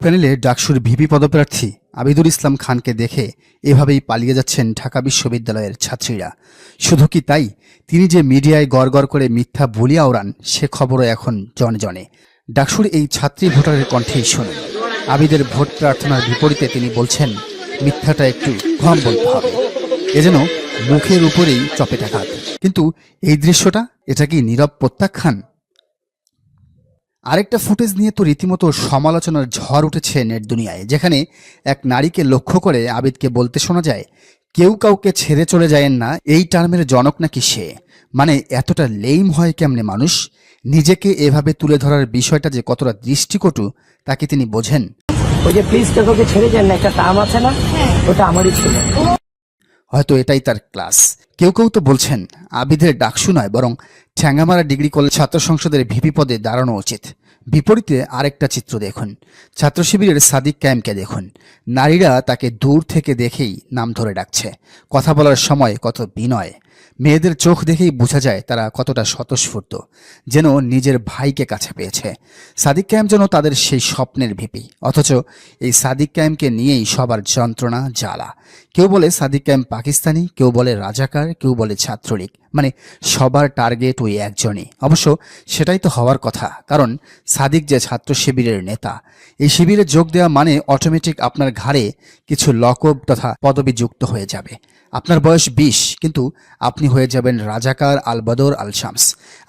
প্যানেলে ডাকসুর ভিপি পদপ্রার্থী আবিদুল ইসলাম খানকে দেখে এভাবেই পালিয়ে যাচ্ছেন ঢাকা বিশ্ববিদ্যালয়ের ছাত্রীরা। শুধু কি তাই, তিনি যে মিডিয়ায় গড় করে মিথ্যা বলিয়া ওড়ান সে খবরও এখন জনে জনে। ডাকসুর এই ছাত্রী ভোটারের কণ্ঠেই শুনুন। আবিদের ভোট প্রার্থনার বিপরীতে তিনি বলছেন মিথ্যাটা একটু কম বলতে হবে, এ যেন মুখের উপরেই চপেটাঘাত। কিন্তু এই দৃশ্যটা, এটা কি নীরব প্রত্যাখ্যান? আরেকটা ফুটেজ নিয়ে তো রীতিমতো সমালোচনার ঝড় উঠেছে নেট দুনিয়ায়, যেখানে এক নারীকে লক্ষ্য করে আবিদকে বলতে শোনা যায়, কেউ কাউকে ছেড়ে চলে যায়েন না, এই টার্মের জনক নাকি সে। মানে এতটা লেইম হয় কেমনে মানুষ? নিজেকে এভাবে তুলে ধরার বিষয়টা যে কতটা দৃষ্টিকটু তা কি তিনি বোঝেন? ওই যে প্লিজ কাউকে ছেড়ে যান না, একটা টার্ম আছে না, ওটা আমারই ছিল। হয়তো এটাই তার ক্লাস। কেউ কেউ তো বলছেন আবিদের ডাকসু নয়, বরং ঠ্যাঙ্গামারা ডিগ্রি কলেজ ছাত্র সংসদের ভিপি পদে দাঁড়ানো উচিত। বিপরীতে আরেকটা চিত্র দেখুন, ছাত্র শিবিরের সাদিক কায়েমকে দেখুন। নারীরা তাকে দূর থেকে দেখেই নাম ধরে ডাকছে। কথা বলার সময় কত বিনয়। মেয়েদের চোখ দেখেই বোঝা যায় তারা কতটা স্বতঃস্ফূর্ত, যেন নিজের ভাইকে কাছে পেয়েছে। সাদিক কায়েম যেন তাদের সেই স্বপ্নের ভিপি, অথচ এই সাদিক কায়েমকে নিয়েই সবার যন্ত্রণা জ্বালা। কেউ বলে সাদিক কায়েম পাকিস্তানি, কেউ বলে রাজাকার, কেউ বলে ছাত্রলীগ। মানে সবার টার্গেট ওই একজনই। অবশ্য সেটাই তো হওয়ার কথা, কারণ সাদিক যে ছাত্র শিবিরের নেতা। এই শিবিরে যোগ দেওয়া মানে অটোমেটিক আপনার ঘাড়ে কিছু লকব তথা পদবি যুক্ত হয়ে যাবে। আপনার বয়স 20, কিন্তু আপনি হয়ে যাবেন রাজাকার, আল বদর, আল শামস।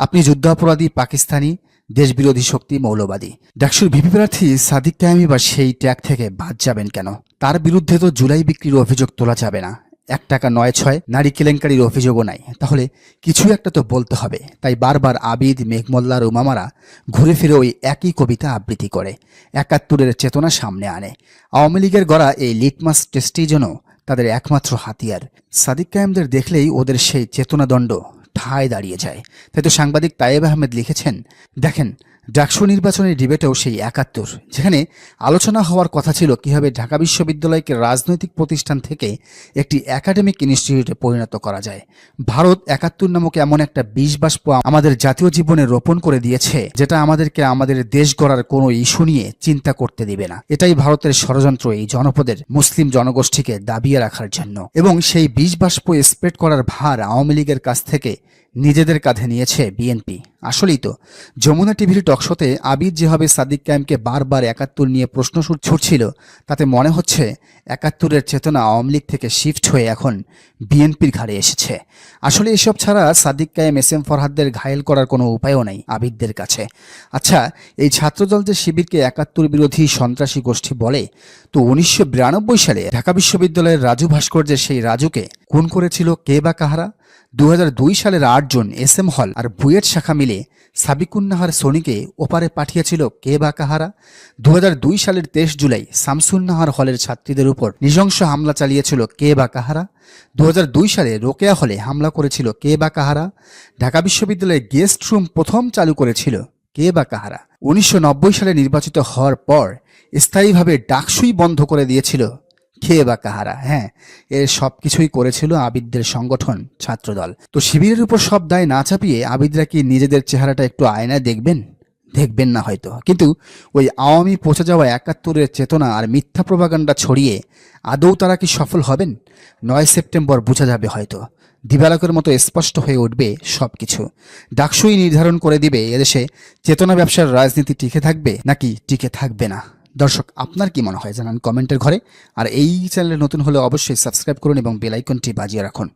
আপনি যুদ্ধাপরাধী, পাকিস্তানি, দেশবিরোধী শক্তি, মৌলবাদী। ডাকসুর ভিপি প্রার্থী সাদিক কায়েমি বা সেই ট্যাগ থেকে বাদ যাবেন কেন? তার বিরুদ্ধে তো জুলাই বিক্রির অভিযোগ তোলা যাবে না, 1 টাকা 9-6 নারী কেলেঙ্কারির অভিযোগও নাই। তাহলে কিছু একটা তো বলতে হবে। তাই বারবার আবিদ, মেঘমোল্লা, রুমামারা ঘুরে ফিরে ওই একই কবিতা আবৃত্তি করে 71-এর চেতনা সামনে আনে। আওয়ামী লীগের গড়া এই লিটমাস টেস্টই যেন তাদের একমাত্র হাতিয়ার। সাদিক কায়েমদের দেখলেই ওদের সেই চেতনাদণ্ড ঠায় দাঁড়িয়ে যায়। তাই তো সাংবাদিক তায়েব আহমেদ লিখেছেন, দেখেন ডাকসু নির্বাচনের ডিবেটেও সেই 71, যেখানে আলোচনা হওয়ার কথা ছিল কিভাবে ঢাকা বিশ্ববিদ্যালয়কে রাজনৈতিক প্রতিষ্ঠান থেকে একটি একাডেমিক ইনস্টিটিউটে পরিণত করা যায়। ভারত 71 নামক এমন একটা বিষবাষ্প আমাদের জাতীয় জীবনে রোপণ করে দিয়েছে, যেটা আমাদেরকে আমাদের দেশ গড়ার কোনো ইস্যু নিয়ে চিন্তা করতে দিবে না। এটাই ভারতের ষড়যন্ত্র এই জনপদের মুসলিম জনগোষ্ঠীকে দাবিয়ে রাখার জন্য। এবং সেই বিষবাষ্প স্প্রেড করার ভার আওয়ামী লীগের কাছ থেকে নিজেদের কাঁধে নিয়েছে বিএনপি। আসলেই তো যমুনা টিভির টকশোতে আবিদ যেভাবে সাদিক কায়েমকে বারবার 71 নিয়ে প্রশ্ন ছুটছিল, তাতে মনে হচ্ছে 71-এর চেতনা আওয়ামী লীগ থেকে শিফট হয়ে এখন বিএনপির ঘাড়ে এসেছে। আসলে এসব ছাড়া সাদিক কায়েম, এস এম ফরহাদদের ঘায়েল করার কোনো উপায়ও নেই আবিদদের কাছে। আচ্ছা, এই ছাত্রদল যে শিবিরকে 71 বিরোধী সন্ত্রাসী গোষ্ঠী বলে, তো 1992 সালে ঢাকা বিশ্ববিদ্যালয়ের রাজু ভাস্কর্যের সেই রাজুকে খুন করেছিল কে বা কাহারা? 2002 সালের 8 জুন এস এম হল আর বুয়েট শাখা মিলে সাবিকুন্নাহার সোনিকে ওপারে পাঠিয়েছিল কে বা কাহারা? 2002 সালের 23 জুলাই শামসুন্নাহার হলের ছাত্রীদের উপর নৃশংস হামলা চালিয়েছিল কে বা কাহারা? 2002 সালে রোকেয়া হলে হামলা করেছিল কে বা কাহারা? ঢাকা বিশ্ববিদ্যালয়ে গেস্ট রুম প্রথম চালু করেছিল কে বা কাহারা? 1990 সালে নির্বাচিত হওয়ার পর স্থায়ীভাবে ডাকসুই বন্ধ করে দিয়েছিল কে বা কাহারা? হ্যাঁ, এর সবকিছুই করেছিল আবিদদের সংগঠন ছাত্রদল। তো শিবিরের উপর সব দায় না চাপিয়ে আবিদরা কি নিজেদের চেহারাটা একটু আয়নায় দেখবেন? দেখবেন না হয়তো, কিন্তু ওই আওয়ামী পচে যাওয়া 71-এর চেতনা আর মিথ্যা প্রপাগান্ডা ছড়িয়ে আদৌ তারা কি সফল হবেন? 9 সেপ্টেম্বর বোঝা যাবে হয়তো। দিবালোকের মতো স্পষ্ট হয়ে উঠবে সবকিছু। ডাকসুই নির্ধারণ করে দিবে এদেশে চেতনা ব্যবসার রাজনীতি টিকে থাকবে নাকি টিকে থাকবে না। দর্শক, আপনার কি মনে হয় জানান কমেন্টের ঘরে। আর এই চ্যানেলে নতুন হলে অবশ্যই সাবস্ক্রাইব করুন এবং বেল আইকনটি বাজিয়ে রাখুন।